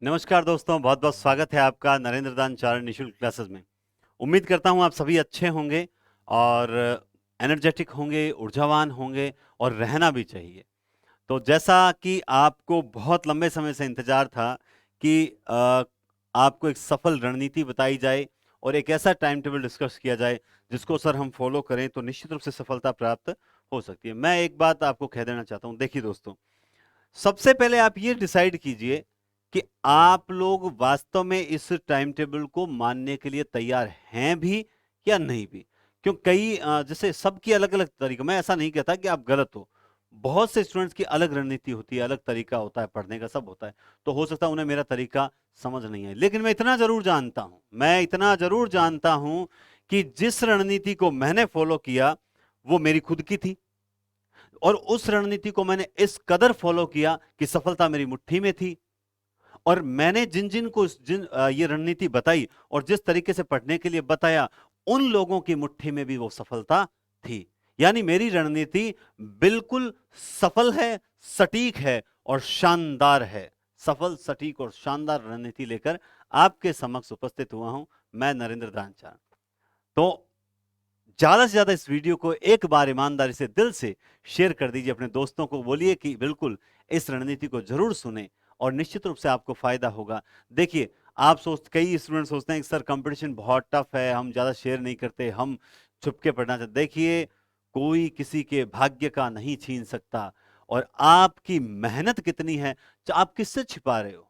नमस्कार दोस्तों, बहुत बहुत स्वागत है आपका नरेंद्र दान चारण निशुल्क क्लासेस में। उम्मीद करता हूं आप सभी अच्छे होंगे और एनर्जेटिक होंगे, ऊर्जावान होंगे और रहना भी चाहिए। तो जैसा कि आपको बहुत लंबे समय से इंतजार था कि आपको एक सफल रणनीति बताई जाए और एक ऐसा टाइम टेबल डिस्कस किया जाए जिसको सर हम फॉलो करें तो निश्चित रूप से सफलता प्राप्त हो सकती है। मैं एक बात आपको कह देना चाहता हूं, देखिए दोस्तों, सबसे पहले आप ये डिसाइड कीजिए कि आप लोग वास्तव में इस टाइम टेबल को मानने के लिए तैयार हैं भी या नहीं भी। क्यों कई जैसे सबकी अलग अलग तरीका, मैं ऐसा नहीं कहता कि आप गलत हो। बहुत से स्टूडेंट्स की अलग रणनीति होती है, अलग तरीका होता है पढ़ने का, सब होता है। तो हो सकता है उन्हें मेरा तरीका समझ नहीं है, लेकिन मैं इतना जरूर जानता हूं कि जिस रणनीति को मैंने फॉलो किया वो मेरी खुद की थी और उस रणनीति को मैंने इस कदर फॉलो किया कि सफलता मेरी मुट्ठी में थी। और मैंने जिन जिन को ये रणनीति बताई और जिस तरीके से पढ़ने के लिए बताया, उन लोगों की मुट्ठी में भी वो सफलता थी। यानी मेरी रणनीति बिल्कुल सफल है, सटीक है और शानदार है। सफल, सटीक और शानदार रणनीति लेकर आपके समक्ष उपस्थित हुआ हूं मैं, नरेंद्र दानचार। तो ज्यादा से ज्यादा इस वीडियो को एक बार ईमानदारी से, दिल से शेयर कर दीजिए अपने दोस्तों को। बोलिए कि बिल्कुल इस रणनीति को जरूर सुने और निश्चित रूप से आपको फायदा होगा। देखिए, कई स्टूडेंट सोचते हैं कि सर कंपटीशन बहुत टफ है, हम ज्यादा शेयर नहीं करते, हम छुपके पढ़ना चाहते। देखिए, कोई किसी के भाग्य का नहीं छीन सकता। और आपकी मेहनत कितनी है, आप किससे छिपा रहे हो?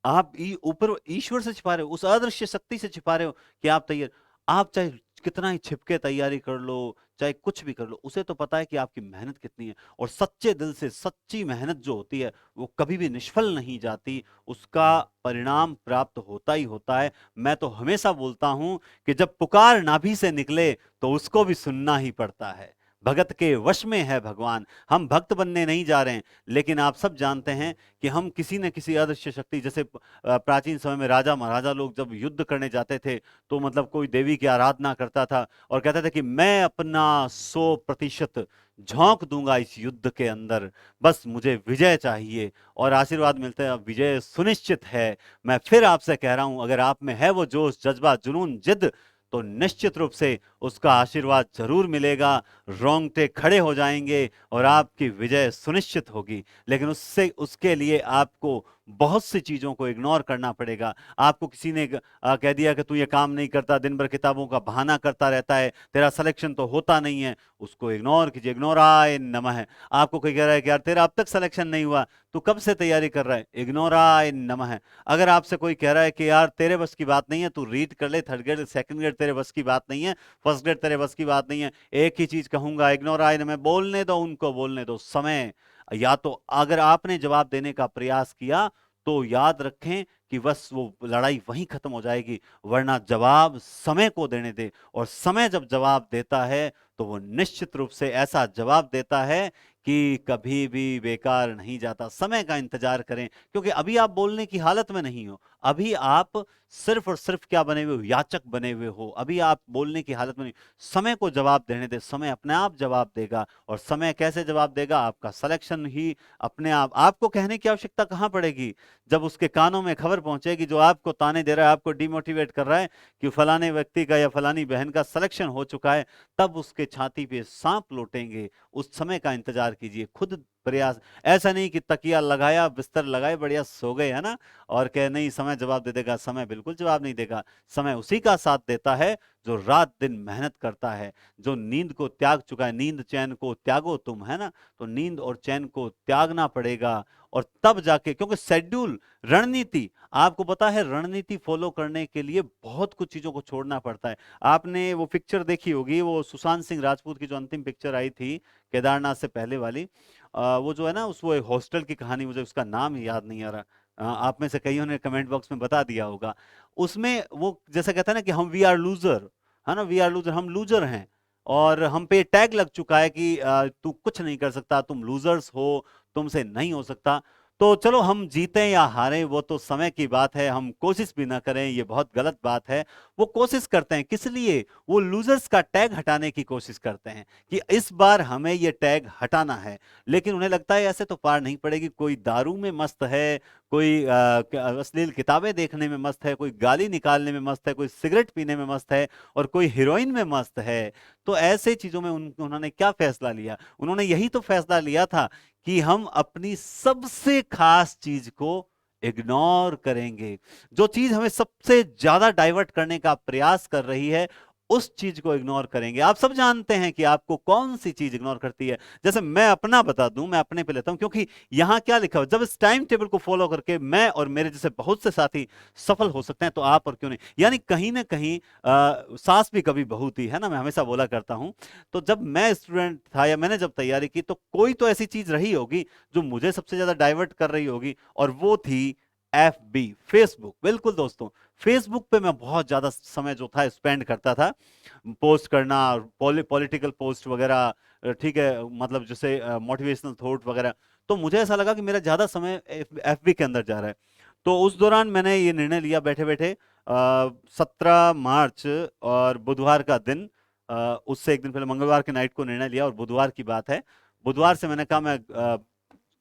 आप ऊपर ईश्वर से छिपा रहे हो, उस अदृश्य शक्ति से छिपा रहे हो कि आप तैयार। आप चाहे कितना ही छिपके तैयारी कर लो, चाहे कुछ भी कर लो, उसे तो पता है कि आपकी मेहनत कितनी है। और सच्चे दिल से सच्ची मेहनत जो होती है वो कभी भी निष्फल नहीं जाती, उसका परिणाम प्राप्त होता ही होता है। मैं तो हमेशा बोलता हूं कि जब पुकार नाभि से निकले तो उसको भी सुनना ही पड़ता है। भगत के वश में है भगवान। हम भक्त बनने नहीं जा रहे हैं, लेकिन आप सब जानते हैं कि हम किसी न किसी अदृश्य शक्ति, जैसे प्राचीन समय में राजा महाराजा लोग जब युद्ध करने जाते थे तो मतलब कोई देवी की आराधना करता था और कहता था कि मैं अपना 100% झोंक दूंगा इस युद्ध के अंदर, बस मुझे विजय चाहिए। और आशीर्वाद मिलते हैं, अब विजय सुनिश्चित है। मैं फिर आपसे कह रहा हूं, अगर आप में है वो जोश, जज्बा, जुनून, जिद, तो निश्चित रूप से उसका आशीर्वाद जरूर मिलेगा। रोंगटे खड़े हो जाएंगे और आपकी विजय सुनिश्चित होगी। लेकिन उसके लिए आपको बहुत सी चीजों को इग्नोर करना पड़ेगा। आपको किसी ने कह दिया कि तू ये काम नहीं करता, दिन भर किताबों का बहाना करता रहता है, तेरा सिलेक्शन तो होता नहीं है, उसको इग्नोर कीजिए। इग्नोराय नमः। आपको कोई कह रहा है कि यार तेरा अब तक सिलेक्शन नहीं हुआ, तू कब से तैयारी कर रहा है, इग्नोराय नमः। अगर आपसे कोई कह रहा है कि यार तेरे बस की बात नहीं है, तू रीड कर ले, थर्ड ग्रेड सेकंड ग्रेड तेरे बस की बात नहीं है, फर्स्ट ग्रेड तेरे बस की बात नहीं है, एक ही चीज कहूंगा, इग्नोराय नमः। बोलने दो उनको, बोलने दो। समय, या तो अगर आपने जवाब देने का प्रयास किया तो याद रखें कि बस वो लड़ाई वहीं खत्म हो जाएगी, वरना जवाब समय को देने दे। और समय जब जवाब देता है तो वो निश्चित रूप से ऐसा जवाब देता है कि कभी भी बेकार नहीं जाता। समय का इंतजार करें, क्योंकि अभी आप बोलने की हालत में नहीं हो। अभी आप सिर्फ और सिर्फ क्या बने हुए हो, याचक बने हुए हो। अभी आप बोलने की हालत में नहीं। समय को जवाब देने दे, समय अपने आप जवाब देगा। और समय कैसे जवाब देगा? आपका सिलेक्शन ही अपने आप। आपको कहने की आवश्यकता कहां पड़ेगी? जब उसके कानों में खबर पहुंचेगी जो आपको ताने दे रहा है, आपको डिमोटिवेट कर रहा है कि फलाने व्यक्ति का या फलानी बहन का सिलेक्शन हो चुका है, तब उसके छाती पे सांप लौटेंगे। उस समय का इंतजार कीजिए, खुद प्रयास। ऐसा नहीं कि तकिया लगाया, बिस्तर लगाए, बढ़िया सो गए, है ना, और कह नहीं समय जवाब दे देगा। समय बिल्कुल जवाब नहीं देगा। समय उसी का साथ देता है जो रात दिन मेहनत करता है, जो नींद को त्याग चुका है। नींद चैन को त्यागो तुम, है ना। तो नींद और चैन को त्यागना पड़ेगा और तब जाके, क्योंकि शेड्यूल, रणनीति, आपको पता है रणनीति फॉलो करने के लिए बहुत कुछ चीजों को छोड़ना पड़ता है। आपने वो पिक्चर देखी होगी, वो सुशांत सिंह राजपूत की जो अंतिम पिक्चर आई थी केदारनाथ से पहले वाली, वो जो है ना, उस वो हॉस्टल की कहानी, मुझे उसका नाम याद नहीं आ रहा। आप में से कईयों ने कमेंट बॉक्स में बता दिया होगा। उसमें वो जैसा कहता है ना कि हम वी आर लूजर, है ना, वी आर लूजर, हम लूजर हैं। और हम पे टैग लग चुका है कि तू कुछ नहीं कर सकता, तुम लूजर्स हो, तुमसे नहीं हो सकता। तो चलो हम जीतें या हारें वो तो समय की बात है, हम कोशिश भी ना करें ये बहुत गलत बात है। वो कोशिश करते हैं किस लिए? वो लूजर्स का टैग हटाने की कोशिश करते हैं कि इस बार हमें ये टैग हटाना है। लेकिन उन्हें लगता है ऐसे तो पार नहीं पड़ेगी, कोई दारू में मस्त है, कोई अश्लील किताबें देखने में मस्त है, कोई गाली निकालने में मस्त है, कोई सिगरेट पीने में मस्त है, और कोई हीरोइन में मस्त है। तो ऐसे चीजों में उन्होंने क्या फैसला लिया? उन्होंने यही तो फैसला लिया था कि हम अपनी सबसे खास चीज को इग्नोर करेंगे। जो चीज हमें सबसे ज्यादा डाइवर्ट करने का प्रयास कर रही है, उस चीज को इग्नोर करेंगे। आप सब जानते हैं कि आपको कौन सी चीज इग्नोर करती है। जैसे मैं अपना बता दूं, मैं अपने पे लेता हूं, क्योंकि यहां क्या लिखा हुआ, जब इस टाइम टेबल को फॉलो करके मैं और मेरे जैसे बहुत से साथी सफल हो सकते हैं, तो आप और क्यों नहीं? यानी कहीं ना कहीं सास भी कभी बहू थी, है ना, मैं हमेशा बोला करता हूं। तो जब मैं स्टूडेंट था या मैंने जब तैयारी की, तो कोई तो ऐसी चीज रही होगी जो मुझे सबसे ज्यादा डाइवर्ट कर रही होगी, और वो थी FB, फेसबुक। बिल्कुल दोस्तों, फेसबुक पे मैं बहुत ज्यादा समय जो था स्पेंड करता था, पोस्ट करना, पॉलिटिकल पोस्ट वगैरह, ठीक है, मतलब जैसे मोटिवेशनल थॉट वगैरह। तो मुझे ऐसा लगा कि मेरा ज्यादा समय FB के अंदर जा रहा है। तो उस दौरान मैंने ये निर्णय लिया बैठे बैठे, 17 मार्च और बुधवार का दिन, उससे एक दिन पहले मंगलवार के नाइट को निर्णय लिया, और बुधवार की बात है। बुधवार से मैंने कहा मैं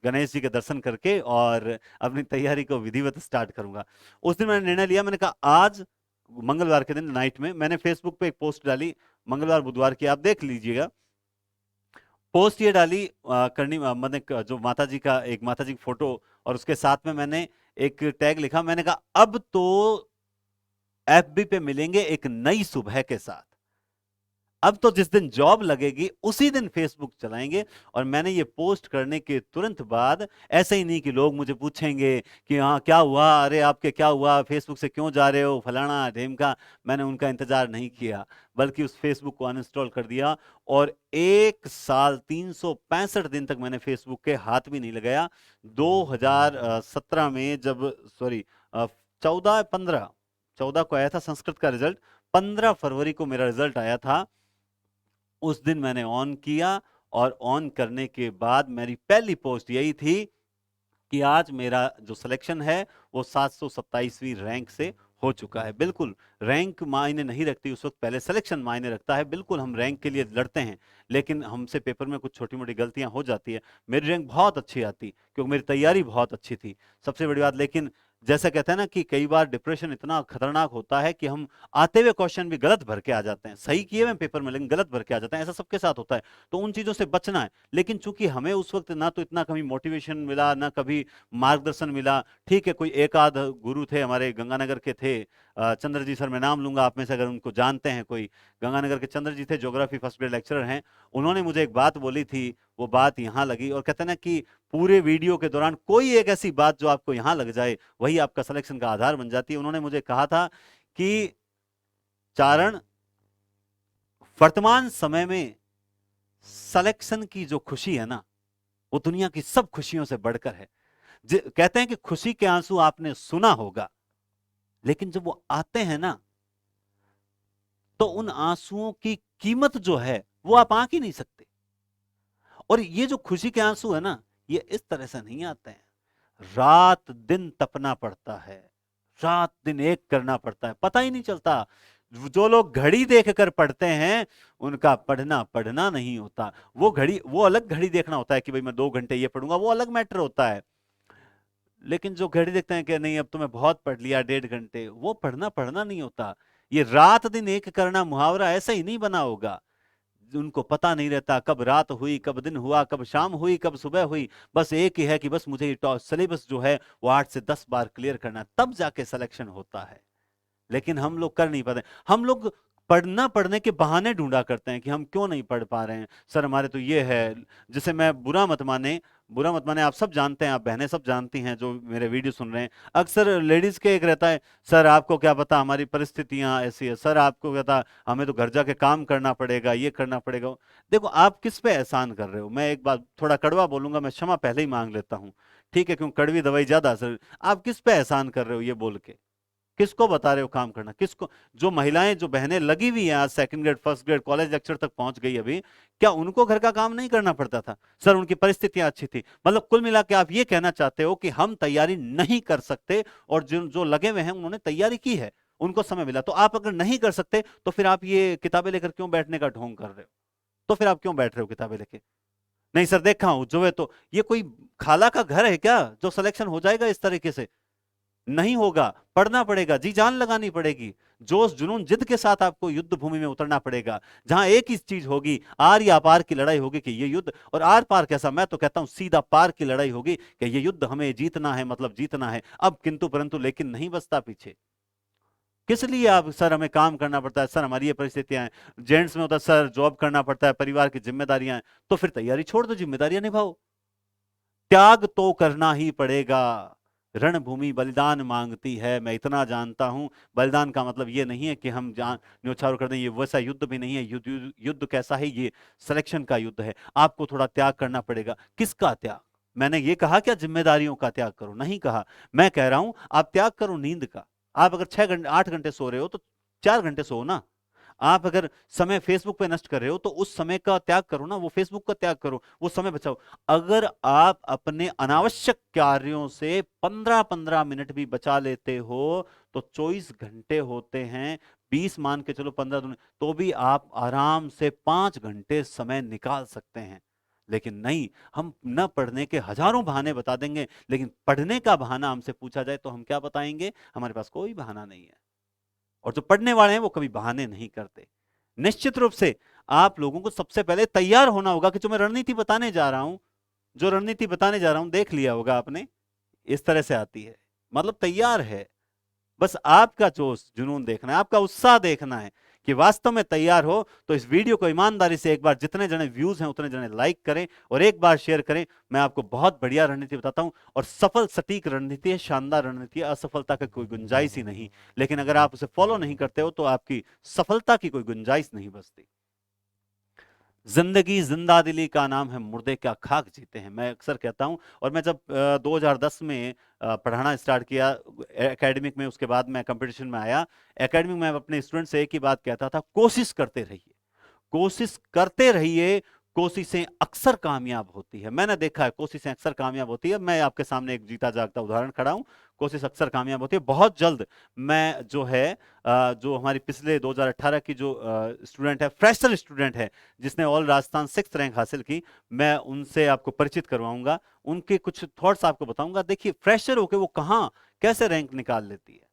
गणेश जी के दर्शन करके और अपनी तैयारी को विधिवत स्टार्ट करूंगा। उस दिन मैंने निर्णय लिया, मैंने कहा आज मंगलवार के दिन नाइट में मैंने फेसबुक पे एक पोस्ट डाली, मंगलवार बुधवार की, आप देख लीजिएगा। पोस्ट ये डाली, मतलब जो माता जी का, एक माता जी की फोटो, और उसके साथ में मैंने एक टैग लिखा, मैंने कहा अब तो FB पे मिलेंगे एक नई सुबह के साथ। अब तो जिस दिन जॉब लगेगी उसी दिन फेसबुक चलाएंगे। और मैंने ये पोस्ट करने के तुरंत बाद, ऐसे ही नहीं कि लोग मुझे पूछेंगे कि हाँ क्या हुआ, अरे आपके क्या हुआ, फेसबुक से क्यों जा रहे हो, फलाना ढेमका, मैंने उनका इंतजार नहीं किया, बल्कि उस फेसबुक को अनइंस्टॉल कर दिया। और 1 साल 365 दिन तक मैंने फेसबुक के हाथ भी नहीं लगाया। 2017 में जब, सॉरी, 14 को आया था संस्कृत का रिजल्ट, 15 फरवरी को मेरा रिजल्ट आया था। उस दिन मैंने ऑन किया, और ऑन करने के बाद मेरी पहली पोस्ट यही थी कि आज मेरा जो सिलेक्शन है वो 727वीं रैंक से हो चुका है। बिल्कुल, रैंक मायने नहीं रखती उस वक्त, पहले सिलेक्शन मायने रखता है। बिल्कुल हम रैंक के लिए लड़ते हैं, लेकिन हमसे पेपर में कुछ छोटी मोटी गलतियां हो जाती है। मेरी रैंक बहुत अच्छी आती क्योंकि मेरी तैयारी बहुत अच्छी थी, सबसे बड़ी बात। लेकिन जैसा कहते हैं ना कि कई बार डिप्रेशन इतना खतरनाक होता है कि हम आते हुए क्वेश्चन भी गलत भर के आ जाते हैं, सही किए हुए पेपर में लेकिन गलत भर के आ जाते हैं, ऐसा सबके साथ होता है। तो उन चीजों से बचना है। लेकिन चूंकि हमें उस वक्त ना तो इतना कभी मोटिवेशन मिला, ना कभी मार्गदर्शन मिला। ठीक है, कोई एक आध गुरु थे हमारे, गंगानगर के थे, चंद्र जी सर, मैं नाम लूंगा आप में से अगर उनको जानते हैं कोई। गंगानगर के चंद्र जी थे, ज्योग्राफी फर्स्ट ग्रेड लेक्चरर हैं। उन्होंने मुझे एक बात बोली थी, वो बात यहाँ लगी, और कहते हैं ना कि पूरे वीडियो के दौरान कोई एक ऐसी बात जो आपको यहाँ लग जाए, वही आपका सिलेक्शन का आधार बन जाती है। उन्होंने मुझे कहा था कि चारण, वर्तमान समय में सिलेक्शन की जो खुशी है ना, वो दुनिया की सब खुशियों से बढ़कर है। कहते हैं कि खुशी के आंसू आपने सुना होगा, लेकिन जब वो आते हैं ना, तो उन आंसुओं की कीमत जो है वो आप आंक ही नहीं सकते। और ये जो खुशी के आंसू है ना, ये इस तरह से नहीं आते हैं, रात दिन तपना पड़ता है, रात दिन एक करना पड़ता है, पता ही नहीं चलता। जो लोग घड़ी देखकर पढ़ते हैं, उनका पढ़ना पढ़ना नहीं होता। वो घड़ी, वो अलग घड़ी देखना होता है कि भाई मैं 2 घंटे ये पढ़ूंगा, वो अलग मैटर होता है। लेकिन जो घड़ी देखते हैं कि नहीं अब तो मैं बहुत पढ़ लिया 1.5 घंटे, वो पढ़ना पढ़ना नहीं होता। ये रात दिन एक करना मुहावरा ऐसा ही नहीं बना होगा। उनको पता नहीं रहता कब रात हुई, कब दिन हुआ, कब शाम हुई, कब सुबह हुई। बस एक ही है कि बस मुझे ये सिलेबस जो है वो 8 से 10 बार क्लियर करना, तब जाके सिलेक्शन होता है। लेकिन हम लोग कर नहीं पाते। हम लोग पढ़ना, पढ़ने के बहाने ढूंढा करते हैं कि हम क्यों नहीं पढ़ पा रहे हैं, सर हमारे तो ये है। जिसे मैं बुरा मत माने, बुरा मत माने, आप सब जानते हैं, आप बहनें सब जानती हैं जो मेरे वीडियो सुन रहे हैं। अक्सर लेडीज के एक रहता है, सर आपको क्या पता हमारी परिस्थितियां ऐसी है, सर आपको क्या पता हमें तो घर जाके काम करना पड़ेगा, ये करना पड़ेगा। देखो आप किस पे एहसान कर रहे हो। मैं एक बात थोड़ा कड़वा बोलूंगा, मैं क्षमा पहले ही मांग लेता हूँ, ठीक है, क्यों कड़वी दवाई ज्यादा असर। आप किस पे एहसान कर रहे हो ये बोल के? किसको बता रहे हो काम करना? किसको? जो महिलाएं, जो बहनें लगी हुई हैं आज second grade, first grade, college lecture तक पहुंच गई अभी, क्या उनको घर का काम नहीं करना पड़ता था? सर उनकी परिस्थितियां अच्छी थी। मतलब कुल मिला के आप ये कहना चाहते हो कि हम तैयारी नहीं कर सकते, और जो जो लगे हुए हैं उन्होंने तैयारी की है, उनको समय मिला। तो आप अगर नहीं कर सकते तो फिर आप ये किताबें लेकर क्यों बैठने का ढोंग कर रहे हो? तो फिर आप क्यों बैठ रहे हो किताबें लेके? नहीं सर देखा हूं जो है, तो ये कोई खाला का घर है क्या जो सिलेक्शन हो जाएगा इस तरीके से? नहीं होगा, पढ़ना पड़ेगा, जी जान लगानी पड़ेगी, जोश जुनून जिद के साथ आपको युद्ध भूमि में उतरना पड़ेगा, जहां एक ही चीज होगी, आर या पार की लड़ाई होगी कि ये युद्ध, और आर पार कैसा, मैं तो कहता हूं सीधा पार की लड़ाई होगी कि ये युद्ध हमें जीतना है, मतलब जीतना है। अब किंतु परंतु लेकिन नहीं बचता पीछे। किस लिए आप, सर हमें काम करना पड़ता है, सर हमारी ये परिस्थितियां हैं, जेंट्स में होता है सर जॉब करना पड़ता है, परिवार की जिम्मेदारियां हैं, तो फिर तैयारी छोड़ दो, जिम्मेदारियां निभाओ। त्याग तो करना ही पड़ेगा। रणभूमि बलिदान मांगती है, मैं इतना जानता हूं। बलिदान का मतलब ये नहीं है कि हम जान न्यौछावर कर दें, ये वैसा युद्ध भी नहीं है। युद्ध कैसा है? ये सिलेक्शन का युद्ध है। आपको थोड़ा त्याग करना पड़ेगा। किसका त्याग? मैंने ये कहा क्या जिम्मेदारियों का त्याग करो? नहीं कहा। मैं कह रहा हूं आप त्याग करो नींद का। आप अगर 6 घंटे 8 घंटे सो रहे हो तो 4 घंटे सो ना। आप अगर समय फेसबुक पे नष्ट कर रहे हो तो उस समय का त्याग करो ना, वो फेसबुक का त्याग करो, वो समय बचाओ। अगर आप अपने अनावश्यक कार्यों से 15-15 मिनट भी बचा लेते हो तो 24 घंटे होते हैं, 20 मान के चलो, 15 तो भी आप आराम से 5 घंटे समय निकाल सकते हैं। लेकिन नहीं, हम न पढ़ने के हजारों बहाने बता देंगे, लेकिन पढ़ने का बहाना हमसे पूछा जाए तो हम क्या बताएंगे? हमारे पास कोई बहाना नहीं है। और जो पढ़ने वाले हैं वो कभी बहाने नहीं करते। निश्चित रूप से आप लोगों को सबसे पहले तैयार होना होगा कि जो मैं रणनीति बताने जा रहा हूं, जो रणनीति बताने जा रहा हूं, देख लिया होगा आपने, इस तरह से आती है, मतलब तैयार है। बस आपका जोश जुनून देखना है, आपका उत्साह देखना है कि वास्तव में तैयार हो। तो इस वीडियो को ईमानदारी से एक बार, जितने जने व्यूज हैं उतने जने लाइक करें और एक बार शेयर करें। मैं आपको बहुत बढ़िया रणनीति बताता हूं, और सफल सटीक रणनीति है, शानदार रणनीति है, असफलता का कोई गुंजाइश ही नहीं। लेकिन अगर आप उसे फॉलो नहीं करते हो तो आपकी सफलता की कोई गुंजाइश नहीं बचती। जिंदगी जिंदा दिली का नाम है, मुर्दे क्या खाक जीते हैं, मैं अक्सर कहता हूं। और मैं जब 2010 में पढ़ाना स्टार्ट किया एकेडमिक में, उसके बाद मैं कंपटीशन में आया। एकेडमिक में अपने स्टूडेंट से एक ही बात कहता था, कोशिश करते रहिए, कोशिश करते रहिए। कोशिशें अक्सर कामयाब होती है, मैंने देखा है कोशिशें अक्सर कामयाब होती है। मैं आपके सामने एक जीता जागता उदाहरण खड़ा हूं। कोशिश अक्सर कामयाब होती है। बहुत जल्द मैं जो है जो हमारी पिछले 2018 की जो स्टूडेंट है, फ्रेशर स्टूडेंट है, जिसने ऑल राजस्थान 6th रैंक हासिल की, मैं उनसे आपको परिचित करवाऊंगा, उनके कुछ थॉट्स आपको बताऊंगा। देखिए फ्रेशर होकर वो कहां कैसे रैंक निकाल लेती है,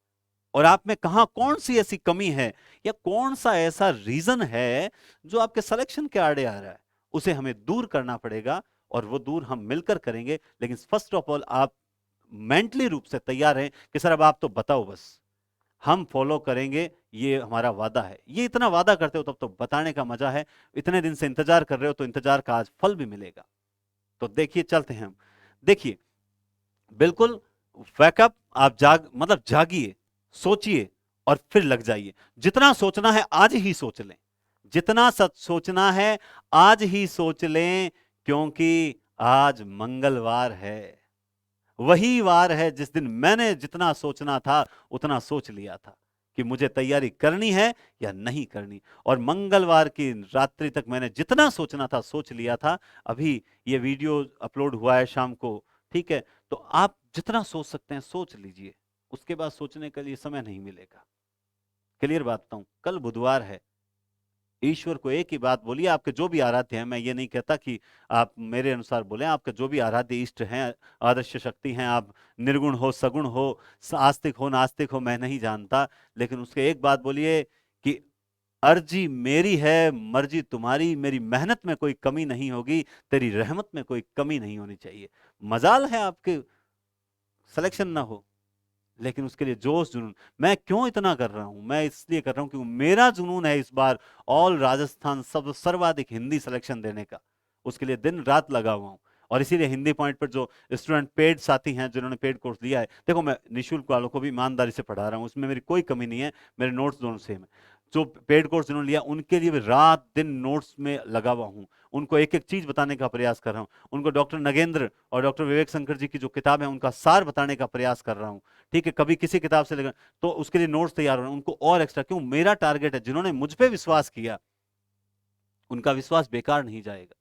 और आप में कहां कौन सी ऐसी कमी है, या कौन सा ऐसा रीजन है जो आपके सिलेक्शन के आड़े आ रहा है। उसे हमें दूर करना पड़ेगा, और वो दूर हम मिलकर करेंगे। लेकिन फर्स्ट ऑफ ऑल आप मेंटली रूप से तैयार हैं कि सर अब आप तो बताओ, बस हम फॉलो करेंगे, ये हमारा वादा है। ये इतना वादा करते हो तब तो बताने का मजा है। इतने दिन से इंतजार कर रहे हो तो इंतजार का आज फल भी मिलेगा। तो देखिए चलते हैं हम। देखिए बिल्कुल वैकअप, आप मतलब जागिए, सोचिए और फिर लग जाइए। जितना सोचना है आज ही सोच लें, जितना सच सोचना है आज ही सोच लें, क्योंकि आज मंगलवार है। वही वार है जिस दिन मैंने जितना सोचना था उतना सोच लिया था कि मुझे तैयारी करनी है या नहीं करनी। और मंगलवार की रात्रि तक मैंने जितना सोचना था सोच लिया था। अभी ये वीडियो अपलोड हुआ है शाम को, ठीक है? तो आप जितना सोच सकते हैं सोच लीजिए, उसके बाद सोचने के लिए समय नहीं मिलेगा। क्लियर बात बताऊं, कल बुधवार है। ईश्वर को एक ही बात बोलिए, आपके जो भी आराध्य हैं, मैं ये नहीं कहता कि आप मेरे अनुसार बोलें, आपके जो भी आराध्य इष्ट हैं, आदर्श शक्ति हैं, आप निर्गुण हो सगुण हो, आस्तिक हो नास्तिक हो, मैं नहीं जानता, लेकिन उसके एक बात बोलिए कि अर्जी मेरी है, मर्जी तुम्हारी, मेरी मेहनत में कोई कमी नहीं होगी, तेरी रहमत में कोई कमी नहीं होनी चाहिए। मजाल है आपके सिलेक्शन ना हो, लेकिन उसके लिए जोश जुनून। मैं क्यों इतना कर रहा हूं? मैं इसलिए कर रहा हूं क्योंकि मेरा जुनून है इस बार ऑल राजस्थान सब सर्वाधिक हिंदी सिलेक्शन देने का। उसके लिए दिन रात लगा हुआ हूं। और इसीलिए हिंदी पॉइंट पर जो स्टूडेंट पेड साथी हैं, जिन्होंने पेड कोर्स लिया है, देखो मैं निःशुल्क वालों को भी ईमानदारी से पढ़ा रहा हूं, उसमें मेरी कोई कमी नहीं है, मेरे नोट्स दोनों सेम है। जो पेड कोर्स जिन्होंने लिया उनके लिए भी रात दिन नोट्स में लगा हुआ हूं, उनको एक एक चीज बताने का प्रयास कर रहा हूं, उनको डॉक्टर नगेंद्र और डॉक्टर विवेक शंकर जी की जो किताब है उनका सार बताने का प्रयास कर रहा हूं। ठीक है, कभी किसी किताब से लेकर तो उसके लिए नोट्स तैयार हो रहे हैं, उनको और एक्स्ट्रा, क्यों, मेरा टारगेट है, जिन्होंने मुझ पर विश्वास किया उनका विश्वास बेकार नहीं जाएगा,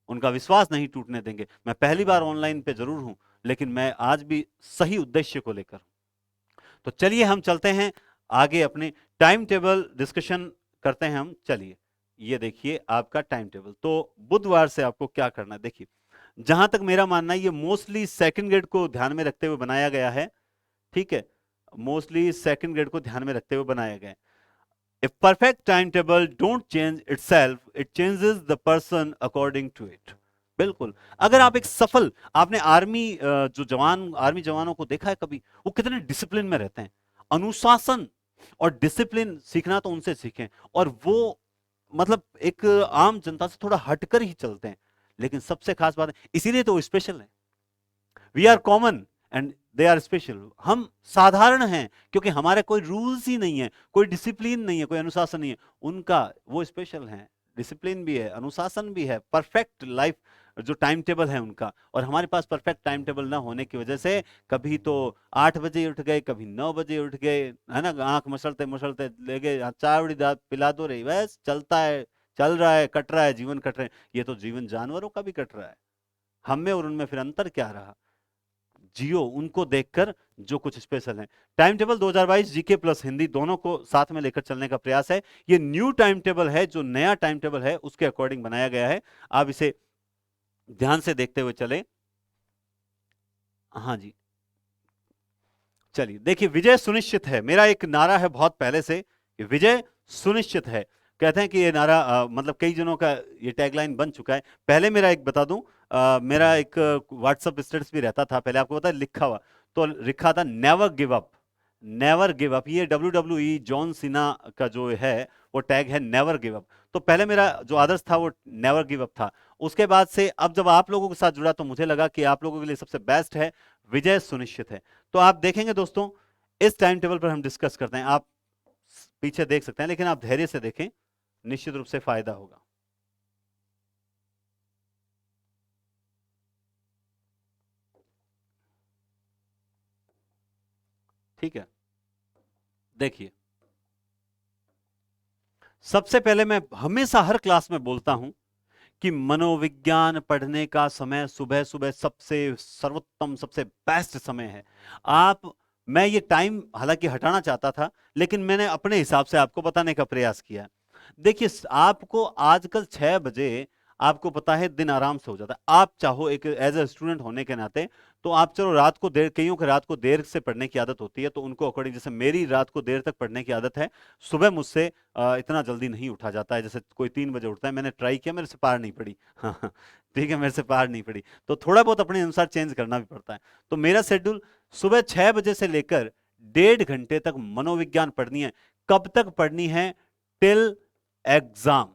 उनका विश्वास नहीं टूटने देंगे। मैं पहली बार ऑनलाइन पे जरूर हूं, लेकिन मैं आज भी सही उद्देश्य को लेकर हूं। तो चलिए हम चलते हैं आगे, अपने टाइम टेबल डिस्कशन करते हैं हम। चलिए, ये देखिए आपका टाइम टेबल। तो बुधवार से आपको क्या करना है, देखिए, जहां तक मेरा मानना है ये मोस्टली सेकंड ग्रेड को ध्यान में रखते हुए बनाया गया है। ठीक है, मोस्टली सेकंड ग्रेड को ध्यान में रखते हुए बनाया गया है। A perfect timetable don't change itself, it changes the person according to it. बिल्कुल, अगर आप एक सफल, आपने आर्मी जो जवान, आर्मी जवानों को देखा है कभी, वो कितने डिसिप्लिन में रहते हैं, अनुशासन और डिसिप्लिन सीखना तो उनसे सीखें, और वो मतलब एक आम जनता से थोड़ा हटकर ही चलते हैं, लेकिन सबसे खास बात है, इसीलिए तो वो स्पेशल है। We are common and they are special. हम साधारण हैं क्योंकि हमारे कोई रूल्स ही नहीं है, कोई डिसिप्लिन नहीं है, कोई अनुशासन नहीं है। उनका वो स्पेशल है, डिसिप्लिन भी है, अनुशासन भी है, परफेक्ट लाइफ जो टाइम टेबल है उनका। और हमारे पास परफेक्ट टाइम टेबल ना होने की वजह से कभी तो 8 बजे उठ गए, कभी 9 बजे उठ गए, है ना, आंख मसलते मसलते ले गए, चाय बड़ी दात पिला दो रही, बस चलता है, चल रहा है, कट रहा है, जीवन कट रहे हैं। ये तो जीवन जानवरों का भी कट रहा है, हम में और उनमें फिर अंतर क्या रहा। जियो उनको देखकर जो कुछ स्पेशल है। Time table 2022 GK plus Hindi दोनों को साथ में लेकर चलने का प्रयास है। ये न्यू टाइम टेबल है, जो नया टाइम टेबल है उसके अकॉर्डिंग बनाया गया है। आप इसे ध्यान से देखते हुए चले। हाँ जी, चलिए देखिए, विजय सुनिश्चित है, मेरा एक नारा है बहुत पहले से कि विजय सुनिश्चित है। कहते हैं कि ये नारा मतलब कई जनों का ये टैगलाइन बन चुका है। पहले मेरा एक बता दूं, मेरा एक व्हाट्सएप स्टेटस भी रहता था पहले, आपको पता है, लिखा हुआ, तो लिखा था never give up, never give up. ये WWE जॉन सीना का जो है वो टैग है नेवर गिव अप। तो पहले मेरा जो आदर्श था वो नेवर गिव अप था। उसके बाद से अब जब आप लोगों के साथ जुड़ा तो मुझे लगा कि आप लोगों के लिए सबसे बेस्ट है विजय सुनिश्चित है। तो आप देखेंगे दोस्तों, इस टाइम टेबल पर हम डिस्कस करते हैं, आप पीछे देख सकते हैं, लेकिन आप धैर्य से देखें, निश्चित रूप से फायदा होगा। ठीक है, देखिए, सबसे पहले मैं हमेशा हर क्लास में बोलता हूं कि मनोविज्ञान पढ़ने का समय सुबह सुबह सबसे सर्वोत्तम, सबसे बेस्ट समय है। आप, मैं ये टाइम हालांकि हटाना चाहता था, लेकिन मैंने अपने हिसाब से आपको बताने का प्रयास किया। देखिए, आपको आजकल 6 बजे, आपको पता है, दिन आराम से हो जाता है। आप चाहो एक एज ए स्टूडेंट होने के नाते, तो आप चलो रात को देर, कईयों को रात को देर से पढ़ने की आदत होती है, तो उनको अकॉर्डिंग, जैसे मेरी रात को देर तक पढ़ने की आदत है, सुबह मुझसे इतना जल्दी नहीं उठा जाता है, जैसे कोई 3 बजे उठता है। मैंने ट्राई किया, मेरे से पार नहीं पड़ी। हाँ हाँ, ठीक है, मेरे से पार नहीं पड़ी, तो थोड़ा बहुत अपने अनुसार चेंज करना भी पड़ता है। तो मेरा शेड्यूल सुबह 6 बजे से लेकर 1.5 घंटे तक मनोविज्ञान पढ़नी है। कब तक पढ़नी है? टिल एग्जाम,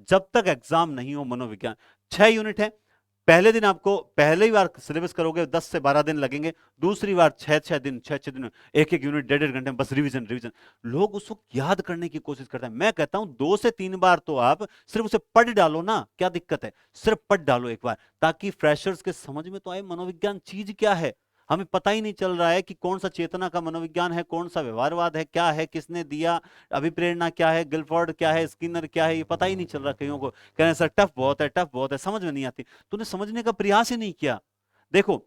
जब तक एग्जाम नहीं हो मनोविज्ञान। 6 यूनिट है, पहले दिन आपको, पहली बार सिलेबस करोगे 10 से 12 दिन लगेंगे, दूसरी बार 6-6 दिन, 6-6 दिन, एक एक यूनिट 1.5 घंटे में बस रिवीजन रिवीजन। लोग उसको याद करने की कोशिश करते हैं, मैं कहता हूं 2 से 3 बार तो आप सिर्फ उसे पढ़ डालो ना, क्या दिक्कत है, सिर्फ पढ़ डालो एक बार, ताकि फ्रेशर्स के समझ में तो आए मनोविज्ञान चीज क्या है। हमें पता ही नहीं चल रहा है कि कौन सा चेतना का मनोविज्ञान है, कौन सा व्यवहारवाद है, क्या है, किसने दिया, अभिप्रेरणा क्या है, गिलफोर्ड क्या है, स्किनर क्या है, ये पता ही नहीं चल रहा। कईयों को कह रहे हैं सर टफ बहुत है, टफ बहुत है, समझ में नहीं आती। तूने समझने का प्रयास ही नहीं किया। देखो,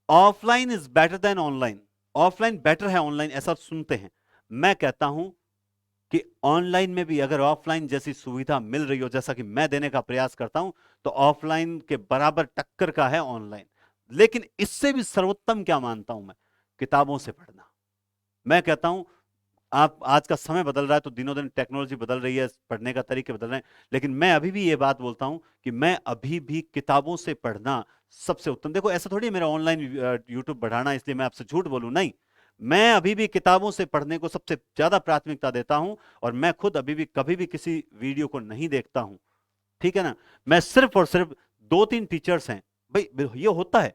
offline is better than online, offline better है ऑनलाइन, ऐसा सुनते हैं। मैं कहता हूं कि ऑनलाइन में भी अगर ऑफलाइन जैसी सुविधा मिल रही हो, जैसा कि मैं देने का प्रयास करता हूं, तो ऑफलाइन के बराबर टक्कर का है ऑनलाइन। लेकिन इससे भी सर्वोत्तम क्या मानता हूं मैं? किताबों से पढ़ना। मैं कहता हूं, आप, आज का समय बदल रहा है तो दिनों दिन टेक्नोलॉजी बदल रही है, पढ़ने का तरीके बदल रहे हैं, लेकिन मैं अभी भी ये बात बोलता हूं कि मैं अभी भी किताबों से पढ़ना सबसे उत्तम। देखो, ऐसा थोड़ी है मेरा ऑनलाइन यूट्यूब बढ़ाना इसलिए मैं आपसे झूठ बोलूं, नहीं, मैं अभी भी किताबों से पढ़ने को सबसे ज्यादा प्राथमिकता देता हूं, और मैं खुद अभी भी कभी भी किसी वीडियो को नहीं देखता हूं। ठीक है ना, मैं सिर्फ और सिर्फ 2-3 टीचर्स हैं, भाई ये होता है,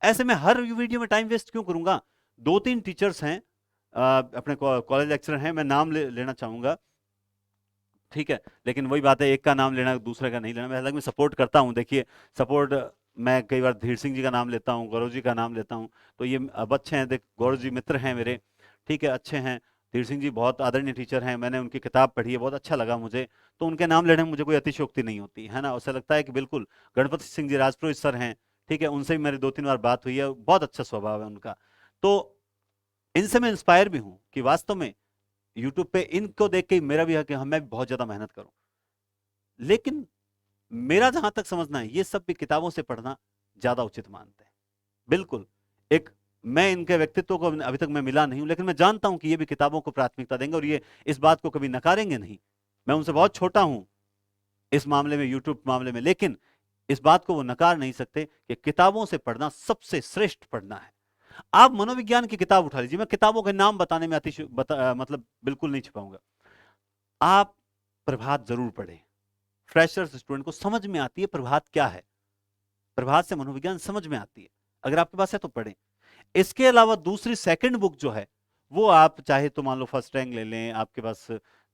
ऐसे में हर वीडियो में टाइम वेस्ट क्यों करूंगा। 2-3 टीचर्स हैं, अपने कॉलेज लेक्चरर हैं, मैं नाम लेना चाहूंगा, ठीक है, लेकिन वही बात है, एक का नाम लेना दूसरे का नहीं लेना। मैं हालांकि मैं सपोर्ट करता हूँ, देखिए सपोर्ट मैं कई बार धीर सिंह जी का नाम लेता हूँ, गौरव जी का नाम लेता हूँ, तो ये अब अच्छे हैं, देख गौरव जी मित्र हैं मेरे, ठीक है, अच्छे हैं। धीर सिंह जी बहुत आदरणीय टीचर हैं, मैंने उनकी किताब पढ़ी है, बहुत अच्छा लगा मुझे। तो उनके नाम लेने में मुझे कोई अतिशयोक्ति नहीं होती है ना, उससे लगता है कि बिल्कुल गणपति सिंह जी राजपुरोहित सर हैं, ठीक है, उनसे भी मेरी 2-3 बार बात हुई है, बहुत अच्छा स्वभाव है उनका। तो इनसे मैं इंस्पायर भी हूँ कि वास्तव में यूट्यूब पे इनको देख के मेरा भी है कि हम मैं भी बहुत ज्यादा मेहनत करूं। लेकिन मेरा जहां तक समझना है, ये सब भी किताबों से पढ़ना ज्यादा उचित मानते हैं। बिल्कुल। एक, मैं इनके व्यक्तित्व को अभी तक मैं मिला नहीं हूं, लेकिन मैं जानता हूं कि ये भी किताबों को प्राथमिकता देंगे और ये इस बात को कभी नकारेंगे नहीं। मैं उनसे बहुत छोटा हूं इस मामले में, यूट्यूब मामले में, लेकिन इस बात को वो नकार नहीं सकते कि किताबों से पढ़ना सबसे श्रेष्ठ पढ़ना है। आप मनोविज्ञान की किताब उठा लीजिए, मैं किताबों के नाम बताने में मतलब बिल्कुल नहीं छिपाऊंगा। आप प्रभात जरूर पढ़ें। फ्रेशर्स स्टूडेंट को समझ में आती है प्रभात क्या है, प्रभात से मनोविज्ञान समझ में आती है, अगर आपके पास है तो पढ़ें। इसके अलावा दूसरी सेकंड बुक जो है, वो आप चाहे तो मान लो फर्स्ट रैंक ले लें, आपके पास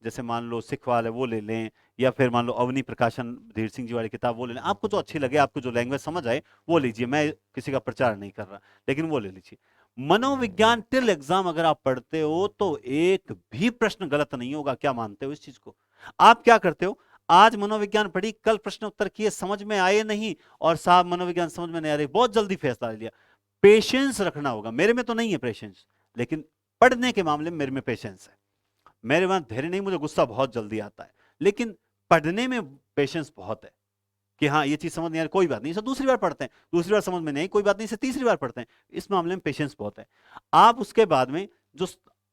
जैसे मान लो सिखवाल है वो ले लें, या फिर मान लो अवनी प्रकाशन धीर सिंह जी वाली किताब वो ले लें, आपको जो अच्छी लगे, आपको जो लैंग्वेज समझ आए वो लीजिए, मैं किसी का प्रचार नहीं कर रहा, लेकिन वो ले लीजिए। मनोविज्ञान टिल एग्जाम अगर आप पढ़ते हो तो एक भी प्रश्न गलत नहीं होगा। क्या मानते हो इस चीज को? आप क्या करते हो, आज मनोविज्ञान पढ़ी, कल प्रश्न उत्तर किए, समझ में आए नहीं, और साहब मनोविज्ञान समझ में नहीं आ रही, बहुत जल्दी फैसला ले लिया। पेशेंस रखना होगा, मेरे में तो नहीं है पेशेंस, लेकिन पढ़ने के मामले में मेरे में पेशेंस है। मेरे वहां धैर्य नहीं, मुझे गुस्सा बहुत जल्दी आता है, लेकिन पढ़ने में पेशेंस बहुत है कि हाँ ये चीज समझ नहीं आ रही, कोई बात नहीं, इसे दूसरी बार पढ़ते हैं, दूसरी बार समझ में नहीं, कोई बात नहीं, इसे तीसरी बार पढ़ते हैं। इस मामले में पेशेंस बहुत है। आप उसके बाद में जो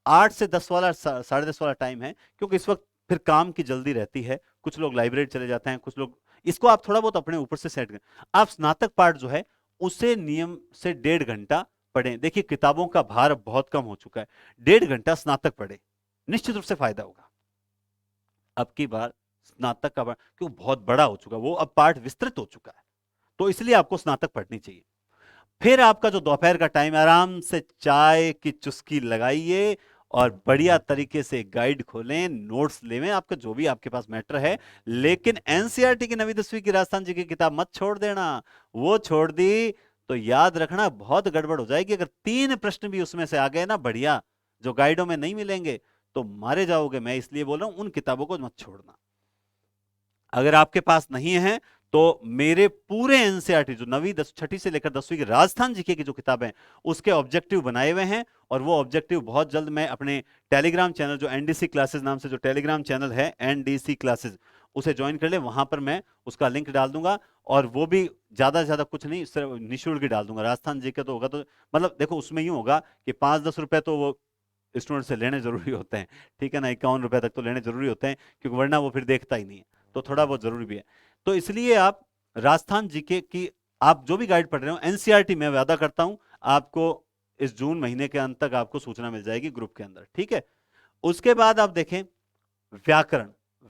8 से 10 वाला, 10:30 वाला टाइम है, क्योंकि इस वक्त फिर काम की जल्दी रहती है, कुछ लोग लाइब्रेरी चले जाते हैं, कुछ लोग, इसको आप थोड़ा बहुत अपने ऊपर से सेट करें। आप स्नातक पाठ जो है उसे नियम से 1.5 घंटा पढ़ें। देखिए किताबों का भार अब बहुत कम हो चुका है, 1.5 घंटा स्नातक पढ़े, निश्चित रूप से फायदा होगा। अब की बार स्नातक का पाठ क्यों बहुत बड़ा हो चुका है, वो अब पाठ विस्तृत हो चुका है, तो इसलिए आपको स्नातक पढ़नी चाहिए। फिर आपका जो दोपहर का टाइम है, आराम से चाय की चुस्की लगाइए और बढ़िया तरीके से गाइड खोलें, नोट्स लेवें, आपका जो भी आपके पास मैटर है। लेकिन एनसीईआरटी की 9वीं 10वीं की राजस्थान जी की किताब मत छोड़ देना। वो छोड़ दी तो याद रखना बहुत गड़बड़ हो जाएगी। अगर 3 प्रश्न भी उसमें से आ गए ना बढ़िया, जो गाइडों में नहीं मिलेंगे, तो मारे जाओगे। मैं इसलिए बोल रहा हूं उन किताबों को मत छोड़ना। अगर आपके पास नहीं है तो मेरे पूरे एनसीईआरटी जो 9वीं 6ठी से लेकर 10वीं की राजस्थान जीके की जो किताबें हैं उसके ऑब्जेक्टिव बनाए हुए हैं, और वो ऑब्जेक्टिव बहुत जल्द मैं अपने टेलीग्राम चैनल, जो एनडीसी क्लासेस नाम से जो टेलीग्राम चैनल है, एनडीसी क्लासेस, उसे ज्वाइन कर ले, वहां पर मैं उसका लिंक डाल दूंगा। और वो भी ज्यादा से ज्यादा कुछ नहीं, सिर्फ निःशुल्क ही डाल दूंगा। राजस्थान जीके तो होगा, तो मतलब देखो उसमें यूं होगा कि 5-10 रुपए तो वो स्टूडेंट से लेने जरूरी होते हैं, ठीक है ना, 51 रुपए तक तो लेने जरूरी होते हैं, क्योंकि वरना वो फिर देखता ही नहीं है, तो थोड़ा बहुत जरूरी भी है। तो इसलिए आप राजस्थान जीके की, आप जो भी गाइड पढ़ रहे हो, एनसीईआरटी में वादा करता हूं आपको इस जून महीने के अंत तक आपको सूचना मिल जाएगी ग्रुप के अंदर, ठीक है। उसके बाद आप देखें व्याकरण।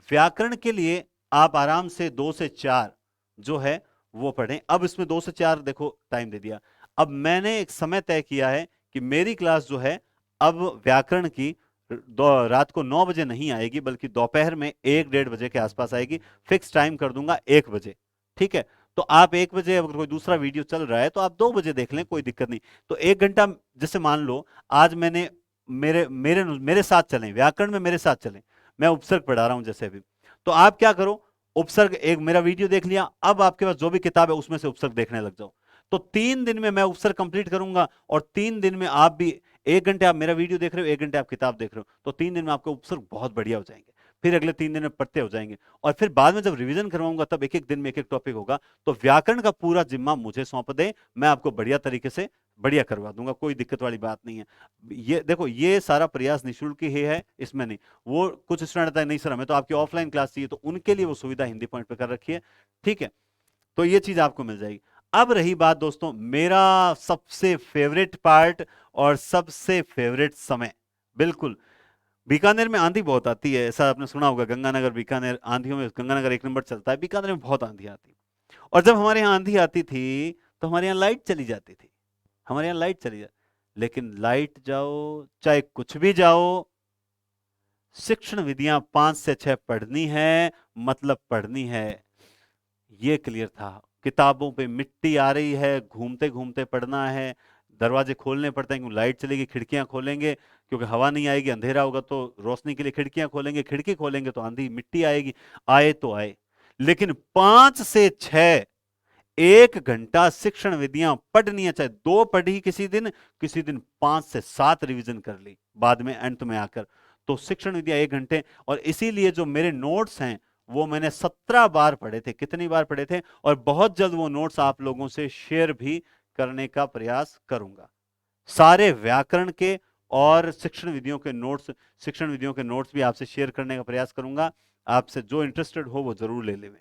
व्याकरण के लिए आप आराम से 2 से 4 जो है वो पढ़ें। अब इसमें 2 से 4 देखो टाइम दे दिया। अब मैंने एक समय तय किया है कि मेरी क्लास जो है अब व्याकरण की रात को 9 बजे नहीं आएगी, बल्कि दोपहर में 1-1:30 बजे के आसपास आएगी। फिक्स टाइम कर दूंगा 1 बजे, ठीक है। तो आप 1 बजे, अगर कोई दूसरा वीडियो चल रहा है तो आप 2 बजे देख लें, कोई दिक्कत नहीं। तो 1 घंटा, जैसे मान लो आज मैंने, मेरे मेरे मेरे साथ चलें, व्याकरण में मेरे साथ चलें, मैं उपसर्ग पढ़ा रहा हूं जैसे अभी, तो आप क्या करो, उपसर्ग एक मेरा वीडियो देख लिया, अब आपके पास जो भी किताब है उसमें से उपसर्ग देखने लग जाओ। तो 3 दिन में मैं उपसर्ग कंप्लीट करूंगा, और 3 दिन में आप भी 1 घंटे आप मेरा वीडियो देख रहे हो, 1 घंटे आप किताब देख रहे हो, तो 3 दिन में आपके उपसर्ग बहुत बढ़िया हो जाएंगे। फिर अगले 3 दिन में पढ़ते हो जाएंगे, और फिर बाद में जब रिवीजन करवाऊंगा तब एक एक दिन में एक एक टॉपिक होगा। तो व्याकरण का पूरा जिम्मा मुझे सौंप दे, मैं आपको बढ़िया तरीके से बढ़िया करवा दूंगा, कोई दिक्कत वाली बात नहीं है। ये देखो, ये सारा प्रयास निःशुल्क ही है, इसमें नहीं। वो कुछ स्टूडेंट आता है, नहीं सर हमें तो आपकी ऑफलाइन क्लास चाहिए, तो उनके लिए वो सुविधा हिंदी पॉइंट पे कर रखी है, ठीक है। तो ये चीज आपको मिल जाएगी। अब रही बात दोस्तों, मेरा सबसे फेवरेट पार्ट और सबसे फेवरेट समय, बिल्कुल, बीकानेर में आंधी बहुत आती है, ऐसा आपने सुना होगा, गंगानगर बीकानेर आंधियों में गंगानगर एक नंबर चलता है, बीकानेर में बहुत आंधी आती है। और जब हमारे यहाँ आंधी आती थी तो हमारे यहाँ लाइट चली जाती थी, हमारे यहाँ लाइट चली जाती, लेकिन लाइट जाओ चाहे कुछ भी जाओ, शिक्षण विधियां 5 से 6 पढ़नी है, मतलब पढ़नी है। ये क्लियर था। किताबों पे मिट्टी आ रही है, घूमते घूमते पढ़ना है। दरवाजे खोलने पड़ते हैं क्योंकि लाइट चलेगी, खिड़कियां खोलेंगे क्योंकि हवा नहीं आएगी, अंधेरा होगा तो रोशनी के लिए खिड़कियां खोलेंगे, खिड़की खोलेंगे तो आंधी मिट्टी आएगी। आए तो आए, लेकिन 5 से 6 1 घंटा शिक्षण विधियां पढ़नी है। चाहे 2 पढ़ी किसी दिन 5 से 7 रिवीजन कर ली बाद में अंत में आकर। तो शिक्षण विधियां 1 घंटे। और इसीलिए जो मेरे नोट्स हैं वो मैंने 17 बार पढ़े थे। कितनी बार पढ़े थे? और बहुत जल्द वो नोट्स आप लोगों से शेयर भी करने का प्रयास करूंगा। सारे व्याकरण के और शिक्षण विधियों के नोट्स भी आपसे शेयर करने का प्रयास करूंगा। आपसे जो इंटरेस्टेड हो वो जरूर ले लें।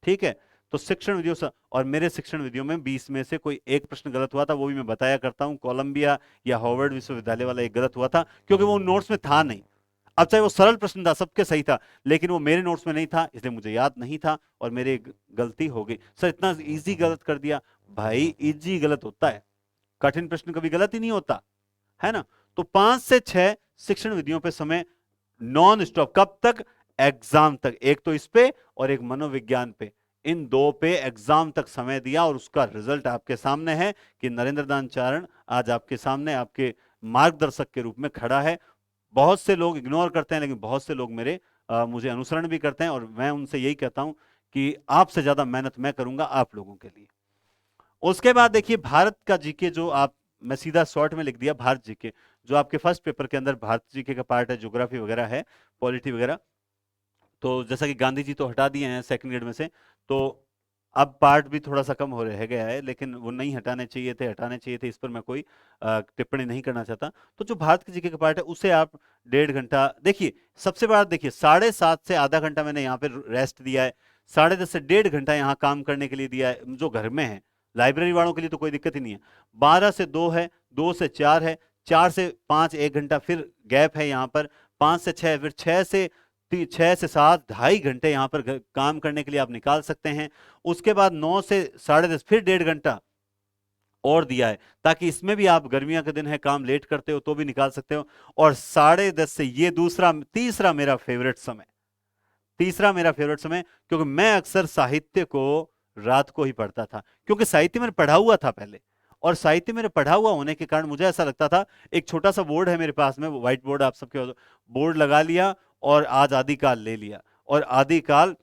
ठीक है? तो शिक्षण विधियों से, और मेरे शिक्षण विधियों में 20 में से कोई एक प्रश्न गलत हुआ था, वो भी मैं बताया करता हूं। कोलंबिया या हार्वर्ड विश्वविद्यालय वाला एक गलत हुआ था क्योंकि वो नोट्स में था नहीं। अब चाहे वो सरल प्रश्न था, सबके सही था, लेकिन वो मेरे नोट्स में नहीं था, इसलिए मुझे याद नहीं था और मेरी गलती हो गई। सर इतना इजी गलत कर दिया। भाई इजी गलत होता है, कठिन प्रश्न कभी गलत ही नहीं होता, है ना? तो 5 से 6 शिक्षण विधियों पे समय नॉन स्टॉप। कब तक? एग्जाम तक। एक तो इस पे और एक मनोविज्ञान पे, इन 2 पे एग्जाम तक समय दिया और उसका रिजल्ट आपके सामने है कि नरेंद्र दान चारण आज आपके सामने आपके मार्गदर्शक के रूप में खड़ा है। बहुत से लोग इग्नोर करते हैं, लेकिन बहुत से लोग मुझे अनुसरण भी करते हैं, और मैं उनसे यही कहता हूं कि आपसे ज्यादा मेहनत मैं करूंगा आप लोगों के लिए। उसके बाद देखिए भारत का जीके, जो आप, मैं सीधा शॉर्ट में लिख दिया भारत जीके, जो आपके फर्स्ट पेपर के अंदर भारत जीके का पार्ट है, ज्योग्राफी वगैरह है, पॉलिटी वगैरह। तो जैसा कि गांधी जी तो हटा दिए हैं सेकंड ग्रेड में से, तो अब पार्ट भी थोड़ा सा कम हो रह गया है, लेकिन वो नहीं हटाने चाहिए थे, हटाने चाहिए थे, इस पर मैं कोई टिप्पणी नहीं करना चाहता। तो जो भारत के जीके का पार्ट है उसे आप 1.5 घंटा देखिए। सबसे बड़ा देखिए, 7:30 से आधा घंटा मैंने यहाँ पे रेस्ट दिया है, 10:30 से 1.5 घंटा यहाँ काम करने के लिए दिया है जो घर में है। लाइब्रेरी वालों के लिए तो कोई दिक्कत ही नहीं है। 12 से 2 है, 2 से 4 है, 4 से 5 1 घंटा फिर गैप है यहाँ पर, 5 से 6, फिर 6 से 7 2.5 घंटे यहाँ पर काम करने के लिए आप निकाल सकते हैं। उसके बाद 9 से 10:30 फिर 1.5 घंटा और दिया है, ताकि इसमें भी आप, गर्मियों के दिन है, काम लेट करते हो तो भी निकाल सकते हो। और 10:30 से ये तीसरा मेरा फेवरेट समय, क्योंकि मैं अक्सर साहित्य को रात को ही पढ़ता था, क्योंकि साहित्य मैंने पढ़ा हुआ था पहले, और साहित्य मेरे पढ़ा हुआ होने के कारण मुझे ऐसा लगता था, एक छोटा सा बोर्ड है मेरे पास में, व्हाइट बोर्ड, आप सबके बोर्ड लगा लिया और आज आदिकाल ले लिया, और आदिकाल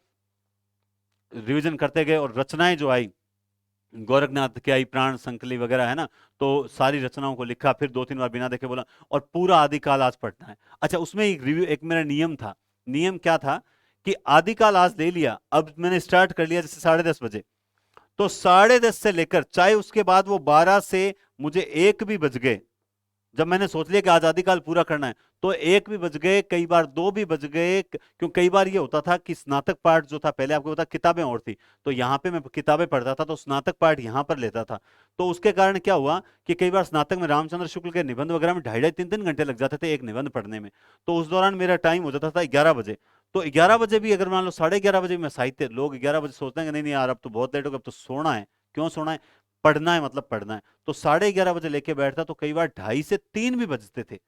रिवीजन करते गए, और रचनाएं जो आई, गोरखनाथ की आई, प्राण संकली वगैरह है ना, तो सारी रचनाओं को लिखा, फिर 2-3 बार बिना देखे बोला, और पूरा आदिकाल आज पढ़ना है। अच्छा, उसमें एक रिव्यू, एक मेरा नियम था। नियम क्या था कि आदिकाल आज ले लिया, अब मैंने स्टार्ट कर लिया जैसे 10:30 बजे, तो 10:30 से लेकर, चाहे उसके बाद वो 12 से मुझे 1 भी बज गए, जब मैंने सोच लिया कि आजादी काल पूरा करना है, तो 1 भी बज गए, कई बार 2 भी बज गए, क्यों कई बार ये होता था कि स्नातक पार्ट जो था, पहले आपको पता किताबें और थी, तो यहाँ पे मैं किताबें पढ़ता था, तो स्नातक पार्ट यहाँ पर लेता था। तो उसके कारण क्या हुआ कि कई बार स्नातक में रामचंद्र शुक्ल के निबंध वगैरह में 2.5-3 घंटे लग जाते थे एक निबंध पढ़ने में। तो उस दौरान मेरा टाइम हो जाता था 11 बजे। तो 11 बजे भी अगर मान लो 11:30 बजे मैं साहित्य, लोग 11 बजे सोचते हैं कि नहीं नहीं यार अब तो बहुत लेट हो गया, अब तो सोना है। क्यों सोना है? पढ़ना है, मतलब पढ़ना है। तो 11:30 बजे लेके बैठता, तो कई बार 2:30 से 3 भी बजते थे,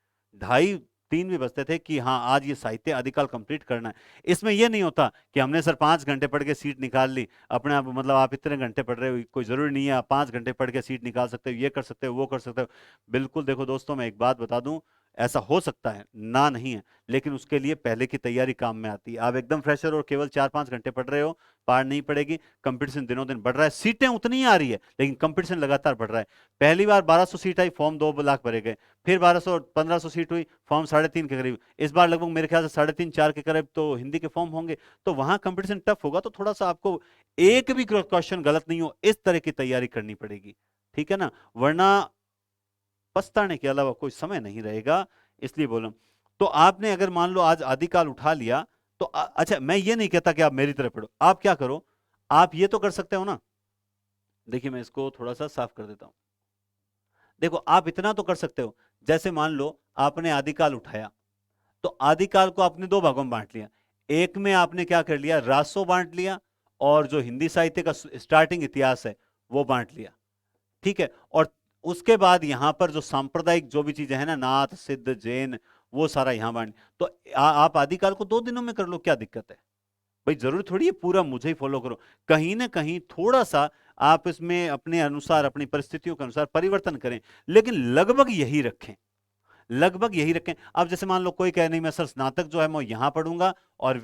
2:30-3 भी बजते थे कि हाँ आज ये साहित्य आदिकाल कंप्लीट करना है। इसमें ये नहीं होता कि हमने सर 5 घंटे पढ़ के सीट निकाल ली अपने आप, मतलब आप इतने घंटे पढ़ रहे हो, कोई जरूरी नहीं है आप 5 घंटे पढ़ के सीट निकाल सकते हो, ये कर सकते हो, वो कर सकते हो। बिल्कुल, देखो दोस्तों, मैं एक बात बता दूं, ऐसा हो सकता है ना, नहीं है, लेकिन उसके लिए पहले की तैयारी काम में आती है। आप एकदम फ्रेशर और केवल 4-5 घंटे पढ़ रहे हो, पार नहीं पड़ेगी। कंपटीशन दिनों दिन बढ़ रहा है, सीटें उतनी ही आ रही है, लेकिन कंपटीशन लगातार बढ़ रहा है। पहली बार 1200 सीट आई, फॉर्म 2 लाख भरे गए, फिर 1200-1500 सीट हुई, फॉर्म 3.5 के करीब, इस बार लगभग मेरे ख्याल से 3.5-4 के करीब तो हिंदी के फॉर्म होंगे। तो वहां कंपटीशन टफ होगा, तो थोड़ा सा आपको एक भी क्वेश्चन गलत नहीं हो, इस तरह की तैयारी करनी पड़ेगी, ठीक है ना, वरना पछताने के अलावा कोई समय नहीं रहेगा। इसलिए बोलूं, तो आपने अगर मान लो आज आदिकाल उठा लिया, तो अच्छा, मैं ये नहीं कहता कि आप मेरी तरह पढ़ो, आप क्या करो, आप ये तो कर सकते हो ना। देखिए मैं इसको थोड़ा सा साफ कर देता हूं। देखो, आप इतना तो कर सकते हो, जैसे मान लो आपने आदिकाल उठाया, तो आदिकाल को आपने 2 भागों में बांट लिया। एक में आपने क्या कर लिया, रासो बांट लिया, और जो हिंदी साहित्य का स्टार्टिंग इतिहास है वो बांट लिया, ठीक है। और उसके बाद यहां पर जो सांप्रदायिक जो भी चीजें हैं ना, नाथ सिद्ध जैन वो सारा यहाँ बांट, तो आप आदिकाल को 2 दिनों में कर लो, क्या दिक्कत है भाई? जरूरी थोड़ी है पूरा मुझे ही फॉलो करो, कहीं ना कहीं थोड़ा सा आप इसमें अपने अनुसार, अपनी परिस्थितियों के अनुसार परिवर्तन करें, लेकिन लगभग यही रखें, लगभग यही रखें। अब जैसे मान लो कोई कहे नहीं मैं सर स्नातक जो है मैं यहां पढ़ूंगा, और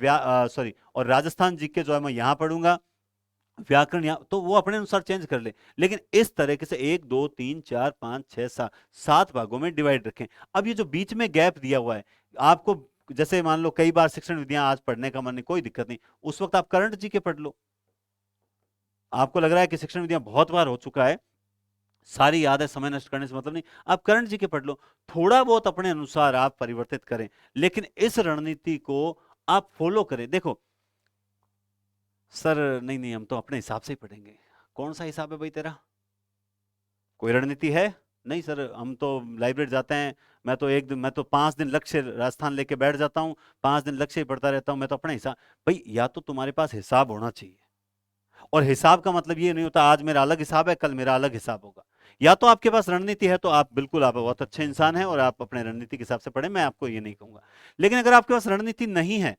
सॉरी, और राजस्थान जीके जो है मैं यहां पढ़ूंगा, व्याकरण यहाँ, तो वो अपने अनुसार चेंज कर ले, लेकिन इस तरीके से 1 2 3 4 5 6 7 7 भागों में डिवाइड रखें। अब ये जो बीच में गैप दिया हुआ है आपको, जैसे मान लो कई बार शिक्षण विधियां आज पढ़ने का मन नहीं, कोई दिक्कत नहीं, उस वक्त आप करंट जीके पढ़ लो। आपको लग रहा है कि शिक्षण विधियां बहुत बार हो चुका है, सारी याद है, समय नष्ट करने से मतलब नहीं, आप करंट जी के पढ़ लो, थोड़ा बहुत अपने अनुसार आप परिवर्तित करें, लेकिन इस रणनीति को आप फॉलो करें। देखो सर नहीं नहीं हम तो अपने हिसाब से ही पढ़ेंगे, कौन सा हिसाब है भाई तेरा? कोई रणनीति है? नहीं सर हम तो लाइब्रेरी जाते हैं, मैं तो 5 दिन लक्ष्य राजस्थान लेके बैठ जाता हूँ, 5 दिन लक्ष्य ही पढ़ता रहता हूँ, मैं तो अपने हिसाब। भाई या तो तुम्हारे पास हिसाब होना चाहिए, और हिसाब का मतलब ये नहीं होता आज मेरा अलग हिसाब है कल मेरा अलग हिसाब होगा। या तो आपके पास रणनीति है तो आप बिल्कुल, आप बहुत अच्छे इंसान हैं और आप अपने रणनीति के हिसाब से पढ़ें, मैं आपको ये नहीं कहूंगा। लेकिन अगर आपके पास रणनीति नहीं है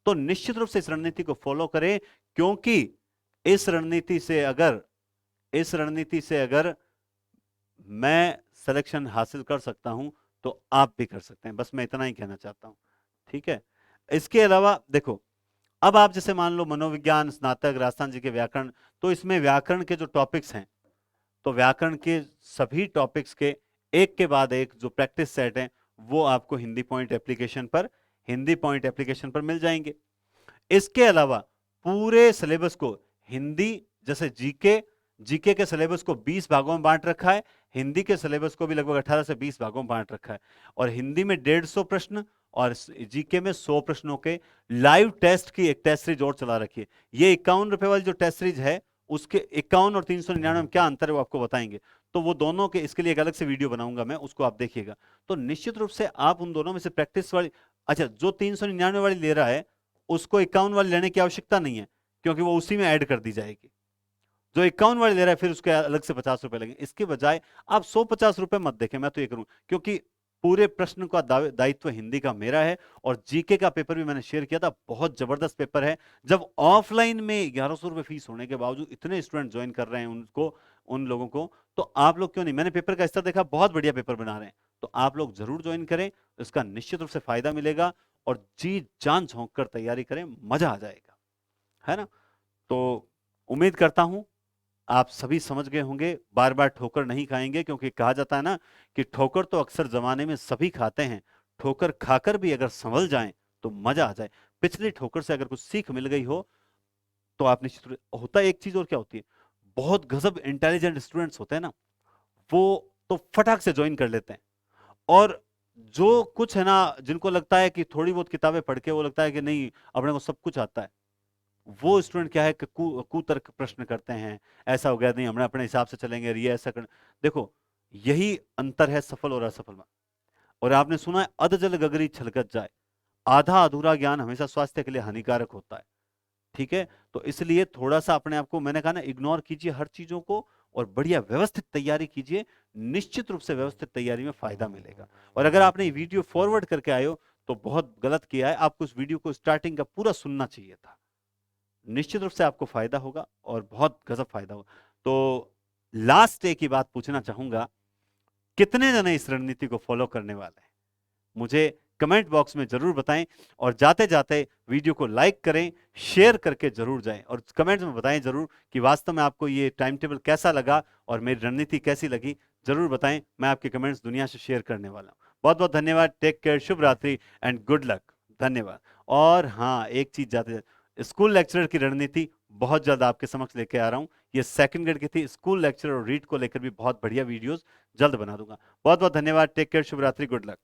तो निश्चित रूप से इस रणनीति को फॉलो करें, क्योंकि इस रणनीति से अगर मैं सिलेक्शन हासिल कर सकता हूं तो आप भी कर सकते हैं, बस मैं इतना ही कहना चाहता हूं। ठीक है, इसके अलावा देखो, अब आप जैसे मान लो मनोविज्ञान स्नातक राजस्थान जी के व्याकरण, तो इसमें व्याकरण के जो टॉपिक्स हैं, तो व्याकरण के सभी टॉपिक्स के एक के बाद एक जो प्रैक्टिस सेट है वो आपको हिंदी पॉइंट एप्लीकेशन पर मिल जाएंगे। इसके अलावा पूरे सिलेबस को हिंदी, जैसे जीके, जीके के सिलेबस को 20 भागों में बांट रखा है, हिंदी के सिलेबस को भी लगभग 18 से 20 भागों में बांट रखा है, और हिंदी में 150 प्रश्न और जीके में 100 प्रश्नों के लाइव टेस्ट की एक टेस्ट सीरीज और चला रखी है। ये 51 रुपए वाली जो टेस्ट सीरीज है, उसके 51 और 399 में क्या अंतर है वो आपको बताएंगे, तो वो दोनों के, इसके लिए एक अलग से वीडियो बनाऊंगा मैं, उसको आप देखिएगा। तो निश्चित रूप से आप उन दोनों में से प्रैक्टिस वाली, अच्छा जो 399 वाली ले रहा है उसको 51 वाली लेने की आवश्यकता नहीं है, क्योंकि वो उसी में ऐड कर दी जाएगी। जो 51 वाले ले रहा है फिर उसके अलग से 50 रुपए लगेंगे, इसके बजाय आप 150 रुपए मत देखें, मैं तो ये करूं, क्योंकि पूरे प्रश्न का दायित्व हिंदी का मेरा है, और जीके का पेपर भी मैंने शेयर किया था, बहुत जबरदस्त पेपर है। जब ऑफलाइन में 1100 रुपए फीस होने के बावजूद इतने स्टूडेंट ज्वाइन कर रहे हैं उन लोगों को, तो आप लोग क्यों नहीं? मैंने पेपर का स्तर देखा, बहुत बढ़िया पेपर बना रहे हैं, तो आप लोग जरूर ज्वाइन करें, इसका निश्चित रूप से फायदा मिलेगा, और जी जान झोंक कर तैयारी करें, मजा आ जाएगा, है ना? तो उम्मीद करता हूं आप सभी समझ गए होंगे, बार बार ठोकर नहीं खाएंगे, क्योंकि कहा जाता है ना कि ठोकर तो अक्सर जमाने में सभी खाते हैं, ठोकर खाकर भी अगर संभल जाएं तो मजा आ जाए। पिछली ठोकर से अगर कुछ सीख मिल गई हो तो आप निश्चित होता है। एक चीज और क्या होती है, बहुत गजब इंटेलिजेंट स्टूडेंट्स होते हैं ना, वो तो फटाक से ज्वाइन कर लेते हैं, और जो कुछ है ना, जिनको लगता है कि थोड़ी बहुत किताबें पढ़ के वो लगता है कि नहीं अपने को सब कुछ आता है, वो स्टूडेंट क्या है कि कुतर्क प्रश्न करते हैं, ऐसा हो गया नहीं हमने अपने हिसाब से चलेंगे, ये ऐसा कर। देखो यही अंतर है सफल और असफल में। और आपने सुना है अध जल गगरी छलकत जाए, आधा अधूरा ज्ञान हमेशा स्वास्थ्य के लिए हानिकारक होता है। ठीक है, तो इसलिए थोड़ा सा अपने आप को, मैंने कहा ना, इग्नोर कीजिए हर चीजों को, और बढ़िया व्यवस्थित तैयारी कीजिए, निश्चित रूप से व्यवस्थित तैयारी में फायदा मिलेगा। और अगर आपने ये वीडियो फॉरवर्ड करके आए हो तो बहुत गलत किया है, आपको उस वीडियो को स्टार्टिंग का पूरा सुनना चाहिए था, निश्चित रूप से आपको फायदा होगा, और बहुत गजब फायदा होगा। तो लास्ट एक ही बात पूछना चाहूंगा, कितने जने इस रणनीति को फॉलो करने वाले हैं मुझे कमेंट बॉक्स में जरूर बताएं, और जाते जाते वीडियो को लाइक करें, शेयर करके जरूर जाएं, और कमेंट्स में बताएं जरूर कि वास्तव में आपको ये टाइम टेबल कैसा लगा और मेरी रणनीति कैसी लगी, जरूर बताएं। मैं आपके कमेंट्स दुनिया से शेयर करने वाला हूं। बहुत बहुत धन्यवाद, टेक केयर, शुभ रात्रि एंड गुड लक, धन्यवाद। और हाँ, एक चीज जाते जाते, स्कूल लेक्चरर की रणनीति बहुत जल्द आपके समक्ष लेके आ रहा हूं, ये सेकंड ग्रेड की थी, स्कूल लेक्चरर और रीड को लेकर भी बहुत बढ़िया वीडियोस जल्द बना दूंगा। बहुत बहुत धन्यवाद, टेक केयर, शुभ रात्रि, गुड लक।